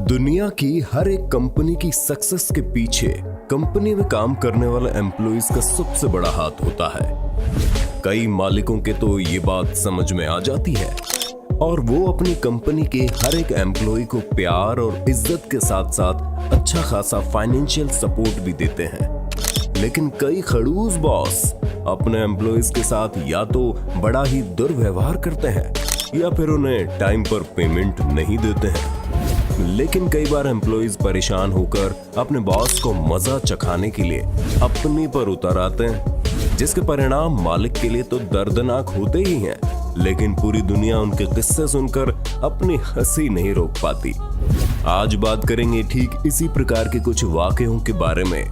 दुनिया की हर एक कंपनी की सक्सेस के पीछे कंपनी में काम करने वाले एम्प्लॉइज का सबसे बड़ा हाथ होता है। कई मालिकों के तो ये बात समझ में आ जाती है और वो अपनी कंपनी के हर एक एम्प्लॉय को प्यार और इज्जत के साथ साथ अच्छा खासा फाइनेंशियल सपोर्ट भी देते हैं। लेकिन कई खड़ूस बॉस अपने एम्प्लॉइज के साथ या तो बड़ा ही दुर्व्यवहार करते हैं या फिर उन्हें टाइम पर पेमेंट नहीं देते हैं। लेकिन कई बार एम्प्लॉइज परेशान होकर अपने बॉस को मजा चखाने के लिए अपने पर उतर आते हैं, जिसके परिणाम मालिक के लिए तो दर्दनाक होते ही हैं, लेकिन पूरी दुनिया उनके किस्से सुनकर अपनी हंसी नहीं रोक पाती। आज बात करेंगे ठीक इसी प्रकार के कुछ वाकयों के बारे में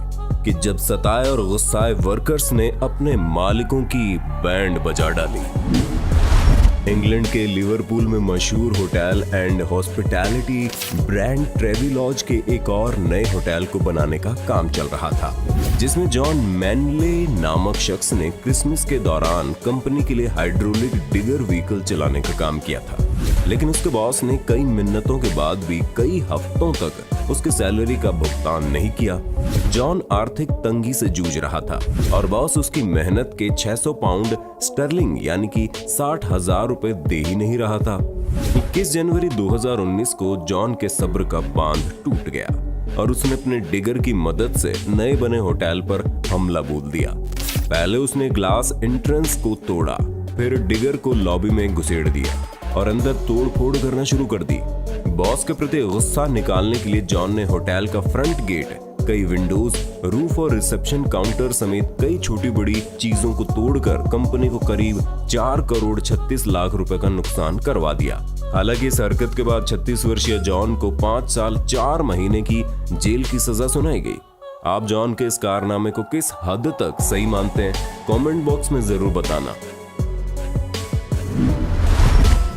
कि जब सताए और गुस्साए वर्कर्स ने अपने मालिकों की बैंड बजा डाली। इंग्लैंड के लिवरपूल में मशहूर होटल एंड हॉस्पिटैलिटी ब्रांड ट्रेविलॉज के एक और नए होटल को बनाने का काम चल रहा था, जिसमें जॉन मैनले नामक शख्स ने क्रिसमस के दौरान कंपनी के लिए हाइड्रोलिक डिगर व्हीकल चलाने का काम किया था। लेकिन उसके बॉस ने कई मिन्नतों के बाद भी कई हफ्तों तक उसकी सैलरी का भुगतान नहीं किया। जॉन आर्थिक तंगी से जूझ रहा था और बॉस उसकी मेहनत के 600 पाउंड स्टर्लिंग यानी कि 60,000 रुपए दे ही नहीं रहा था। 21 जनवरी 2019 को जॉन के सब्र का बांध टूट गया और उसने अपने डिगर की मदद से नए बने होटल पर हमला बोल दिया। पहले उसने ग्लास एंट्रेंस को तोड़ा, फिर डिगर को लॉबी में घुसेड़ दिया और अंदर तोड़ फोड़ करना शुरू कर दी। बॉस के प्रति गुस्सा निकालने के लिए जॉन ने होटल का फ्रंट गेट, कई विंडोज, रूफ और रिसेप्शन काउंटर समेत कई छोटी बड़ी चीजों को तोड़कर कंपनी को करीब 4 करोड़ 36 लाख रुपए का नुकसान करवा दिया। हालांकि इस हरकत के बाद 36 वर्षीय जॉन को 5 साल 4 महीने की जेल की सजा सुनाई गई। आप जॉन के इस कारनामे को किस हद तक सही मानते हैं, कमेंट बॉक्स में जरूर बताना।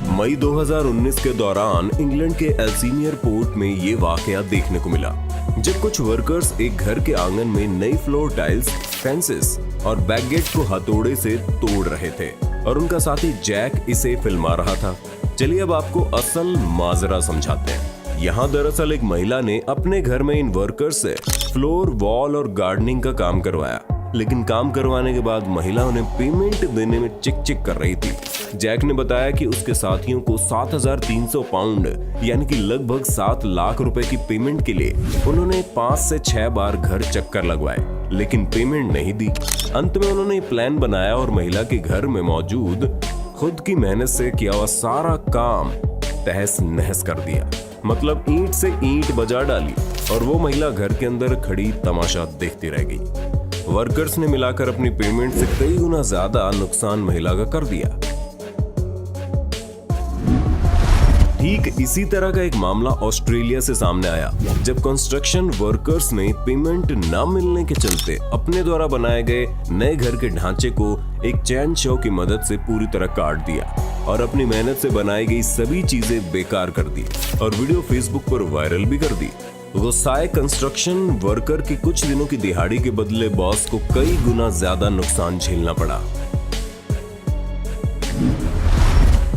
मई 2019 के दौरान इंग्लैंड के एल्सीनियर पोर्ट में ये वाकया देखने को मिला, जब कुछ वर्कर्स एक घर के आंगन में नई फ्लोर टाइल्स, फेंसेस और बैकगेट को हथौड़े से तोड़ रहे थे और उनका साथी जैक इसे फिल्मा रहा था। चलिए अब आपको असल माजरा समझाते हैं। यहाँ दरअसल एक महिला ने अपने घर में इन वर्कर्स से फ्लोर, वॉल और गार्डनिंग का काम करवाया, लेकिन काम करवाने के बाद महिला उन्हें पेमेंट देने में चिक कर रही थी। जैक ने बताया कि उसके साथियों को 7,300 पाउंड यानी कि लगभग 7 लाख रुपए की पेमेंट के लिए उन्होंने 5 से 6 बार घर चक्कर लगवाए, लेकिन पेमेंट नहीं दी। अंत में उन्होंने प्लान बनाया और महिला के घर में मौजूद खुद की मेहनत से किया हुआ सारा काम तहस नहस कर दिया। मतलब ईंट से ईंट बजा डाली और वो महिला घर के अंदर खड़ी तमाशा देखती रह गई। वर्कर्स ने मिलाकर अपनी पेमेंट से कई गुना ज्यादा नुकसान महिला का कर दिया। ठीक इसी तरह का एक मामला ऑस्ट्रेलिया से सामने आया, जब कंस्ट्रक्शन वर्कर्स ने पेमेंट न मिलने के चलते अपने द्वारा बनाए गए नए घर के ढांचे को एक चैन शो की मदद से पूरी तरह काट दिया और अपनी मेहनत से बनाई गई सभी चीजें बेकार कर दी और वीडियो फेसबुक पर वायरल भी कर दी। गुस्साए कंस्ट्रक्शन वर्कर की कुछ दिनों की दिहाड़ी के बदले बॉस को कई गुना ज्यादा नुकसान झेलना पड़ा।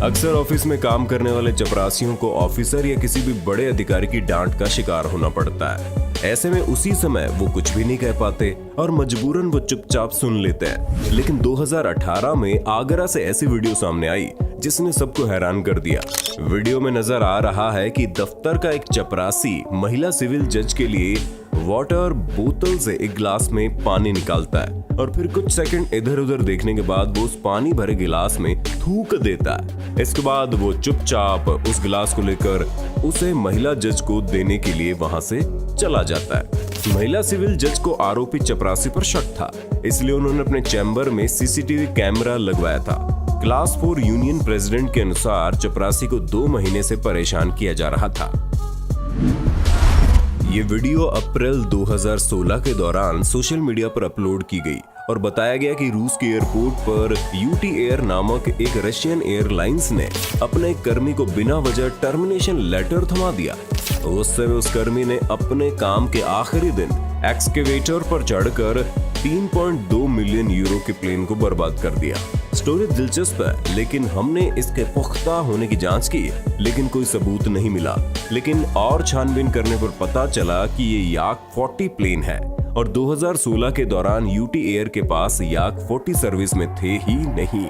अक्सर ऑफिस में काम करने वाले चपरासियों को ऑफिसर या किसी भी बड़े अधिकारी की डांट का शिकार होना पड़ता है। ऐसे में उसी समय वो कुछ भी नहीं कह पाते और मजबूरन वो चुपचाप सुन लेते हैं। लेकिन 2018 में आगरा से ऐसी वीडियो सामने आई जिसने सबको हैरान कर दिया। वीडियो में नजर आ रहा है कि दफ्तर का एक चपरासी महिला सिविल जज के लिए वाटर बोतल से एक गिलास में पानी निकालता है और फिर कुछ सेकंड इधर उधर देखने के बाद वो उस पानी भरे गिलास में थूक देता है। इसके बाद वो चुपचाप उस गिलास को लेकर उसे महिला जज को देने के लिए वहां से चला जाता है। महिला सिविल जज को आरोपी चपरासी पर शक था, इसलिए उन्होंने अपने चैम्बर में सीसीटीवी कैमरा लगवाया था। क्लास 4 यूनियन प्रेसिडेंट के अनुसार चपरासी को 2 महीने से परेशान किया जा रहा था। ये वीडियो अप्रैल 2016 के दौरान सोशल मीडिया पर अपलोड की गई और बताया गया कि रूस के एयरपोर्ट पर यूटी एयर नामक एक रशियन एयरलाइंस ने अपने एक कर्मी को बिना वजह टर्मिनेशन लेटर थमा दिया। उस समय उस कर्मी ने अपने काम के आखिरी दिन एक्सकेवेटर पर चढ़कर 3.2 मिलियन यूरो के प्लेन को बर्बाद कर दिया। स्टोरी दिलचस्प है, लेकिन हमने इसके पुख्ता होने की जांच की, लेकिन कोई सबूत नहीं मिला। लेकिन और छानबीन करने पर पता चला कि ये याक 40 प्लेन है और 2016 के दौरान यूटी एयर के पास याक 40 सर्विस में थे ही नहीं।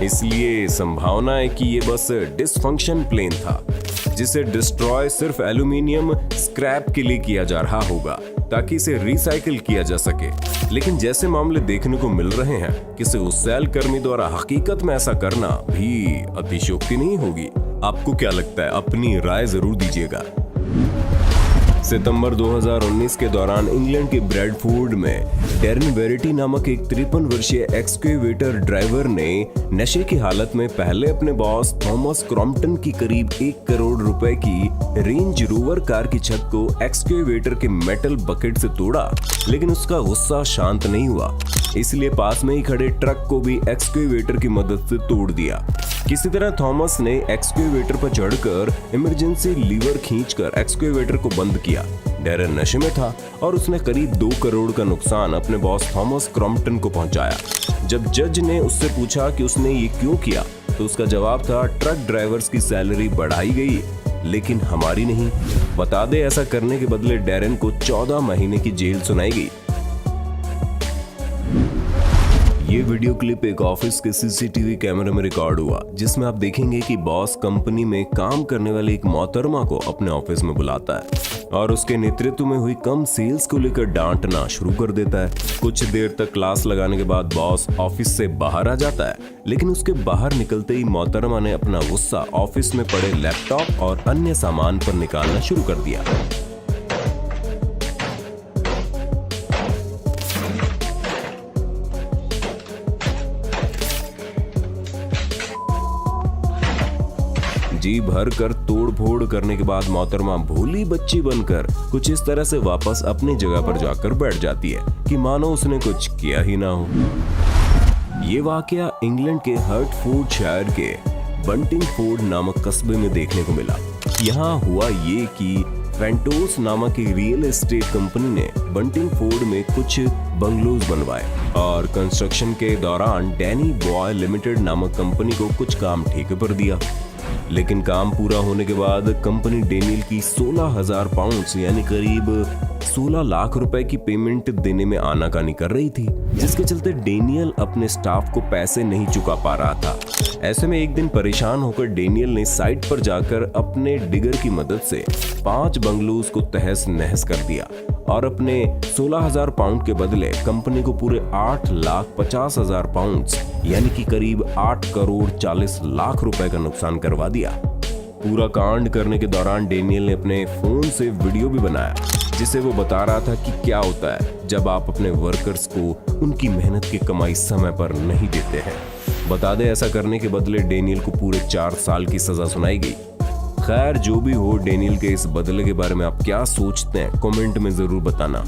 इसलिए संभावना है कि ये बस डिसफंक्शन प्लेन था, जिसे डिस्ट्रॉय सिर्फ एल्यूमिनियम स्क्रैप के लिए किया जा रहा होगा ताकि इसे रिसाइकिल किया जा सके। लेकिन जैसे मामले देखने को मिल रहे हैं, किसी उस्सैल कर्मी द्वारा हकीकत में ऐसा करना भी अतिशयोक्ति नहीं होगी। आपको क्या लगता है? अपनी राय जरूर दीजिएगा। सितंबर 2019 के दौरान इंग्लैंड के ब्रेडफोर्ड में डेरन वेरिटी नामक एक 53 वर्षीय एक्सकेवेटर ड्राइवर ने नशे की हालत में पहले अपने बॉस थॉमस क्रॉम्पटन की करीब 1 करोड़ रुपए की रेंज रोवर कार की छत को एक्सकेवेटर के मेटल बकेट से तोड़ा, लेकिन उसका गुस्सा शांत नहीं हुआ, इसलिए पास में ही खड़े ट्रक को भी एक्सकेवेटर की मदद से तोड़ दिया। किसी तरह थॉमस ने एक्सकेवेटर पर चढ़कर इमरजेंसी लीवर खींचकर एक्सकेवेटर को बंद किया। डेरन नशे में था और उसने करीब 2 करोड़ का नुकसान अपने बॉस थॉमस क्रॉम्पटन को पहुंचाया। जब जज ने उससे पूछा कि उसने ये क्यों किया, तो उसका जवाब था, ट्रक ड्राइवर्स की सैलरी बढ़ाई गई, लेकिन हमारी नहीं। बता दे, ऐसा करने के बदले डेरन को 14 महीने की जेल सुनाई गई। ये वीडियो क्लिप एक ऑफिस के सीसीटीवी कैमरे में रिकॉर्ड हुआ, जिसमें आप देखेंगे कि बॉस कंपनी में काम करने वाले एक मोहतरमा को अपने ऑफिस में बुलाता है और उसके नेतृत्व में हुई कम सेल्स को लेकर डांटना शुरू कर देता है। कुछ देर तक क्लास लगाने के बाद बॉस ऑफिस से बाहर आ जाता है, लेकिन उसके बाहर निकलते ही मोहतरमा ने अपना गुस्सा ऑफिस में पड़े लैपटॉप और अन्य सामान पर निकालना शुरू कर दिया। जी भर कर तोड़ फोड़ करने के बाद मोहतरमा भोली बच्ची बनकर कुछ इस तरह से वापस अपनी जगह पर जाकर बैठ जाती है कि मानो उसने कुछ किया ही ना हो। ये वाकया इंग्लैंड के हर्टफोर्डशायर के बंटिंगफोर्ड नामक कस्बे में देखने को मिला। यहाँ हुआ ये कि फैंटोस नामक एक रियल एस्टेट कंपनी ने बंटिंगफोर्ड में कुछ बंगलोज बनवाए और कंस्ट्रक्शन के दौरान डैनी बॉय लिमिटेड नामक कंपनी को कुछ काम ठेके पर दिया। लेकिन काम पूरा होने के बाद कंपनी डेनियल की 16,000 पाउंड्स यानी करीब 16 लाख रुपए की पेमेंट देने में आनाकानी कर रही थी, जिसके चलते डेनियल अपने स्टाफ को पैसे नहीं चुका पा रहा था। ऐसे में एक दिन परेशान होकर डेनियल ने साइट पर जाकर अपने डिगर की मदद से 5 बंगलोज को तहस नहस कर दिया और अपने 16,000 पाउंड के बदले कंपनी को पूरे 8,50,000 पाउंड्स यानी कि करीब 8 करोड़ 40 लाख रुपए का नुकसान करवा दिया। पूरा कांड करने के दौरान डेनियल ने अपने फोन से वीडियो भी बनाया, जिसे वो बता रहा था कि क्या होता है जब आप अपने वर्कर्स को उनकी मेहनत की कमाई समय पर नहीं देते हैं। बता दें, ऐसा करने के बदले डेनियल को पूरे 4 साल की सजा सुनाई गई। खैर, जो भी हो, डेनियल के इस बदले के बारे में आप क्या सोचते हैं, कमेंट में जरूर बताना।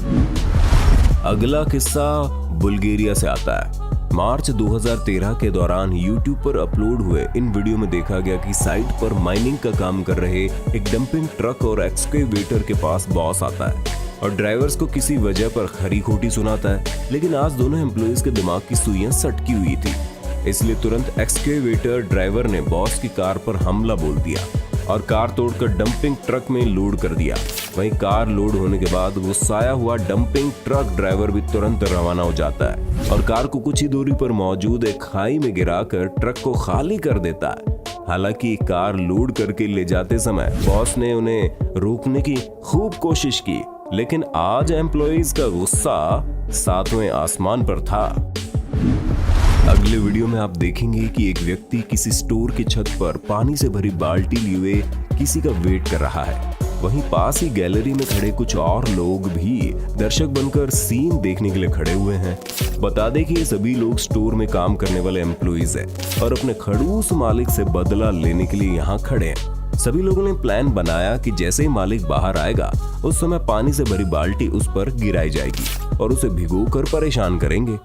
अगला किस्सा बुल्गारिया से आता है। मार्च 2013 के दौरान YouTube पर अपलोड हुए इन वीडियो में देखा गया कि साइट पर माइनिंग का काम कर रहे एक डंपिंग ट्रक और एक्सकेवेटर के पास बॉस आता है और ड्राइवर्स को किसी वजह पर खरी खोटी सुनाता है। लेकिन आज दोनों एम्प्लॉइज के दिमाग की सुइयां सटकी हुई थी, इसलिए तुरंत एक्सकेवेटर ड्राइवर ने बॉस की कार पर हमला बोल दिया और कार तोड़कर डंपिंग ट्रक में लोड कर दिया। वहीं कार लोड होने के बाद गुस्साया हुआ डंपिंग ट्रक ड्राइवर भी तुरंत रवाना हो जाता है और कार को कुछ ही दूरी पर मौजूद एक खाई में गिराकर ट्रक को खाली कर देता है। हालांकि कार लोड करके ले जाते समय बॉस ने उन्हें रोकने की खूब कोशिश की, लेकिन आज एम्प्लॉइज का गुस्सा 7वें आसमान पर था। अगले वीडियो में आप देखेंगे कि एक व्यक्ति किसी स्टोर की छत पर पानी से भरी बाल्टी लिए किसी का वेट कर रहा है। वहीं पास ही गैलरी में खड़े कुछ और लोग भी दर्शक बनकर सीन देखने के लिए खड़े हुए हैं। बता दें कि ये सभी लोग स्टोर में काम करने वाले एम्प्लॉइज हैं और अपने खड़ूस मालिक से बदला लेने के लिए यहाँ खड़े हैं। सभी लोगों ने प्लान बनाया कि जैसे ही मालिक बाहर आएगा, उस समय पानी से भरी बाल्टी उस पर गिराई जाएगी और उसे भिगोकर परेशान करेंगे।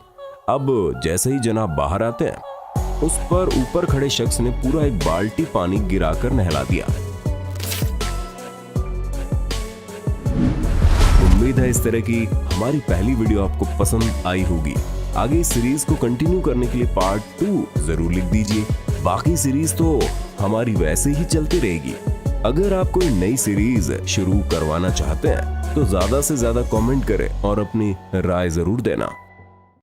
अब जैसे ही जनाब बाहर आते हैं, उस पर ऊपर खड़े शख्स ने पूरा एक बाल्टी पानी गिराकर नहला दिया। उम्मीद है इस तरह की हमारी पहली वीडियो आपको पसंद आई होगी। आगे इस सीरीज को कंटिन्यू करने के लिए पार्ट 2 जरूर लिख दीजिए। बाकी सीरीज तो हमारी वैसे ही चलती रहेगी। अगर आप कोई नई सीरीज शुरू करवाना चाहते हैं तो ज्यादा से ज्यादा कमेंट करें और अपनी राय जरूर देना।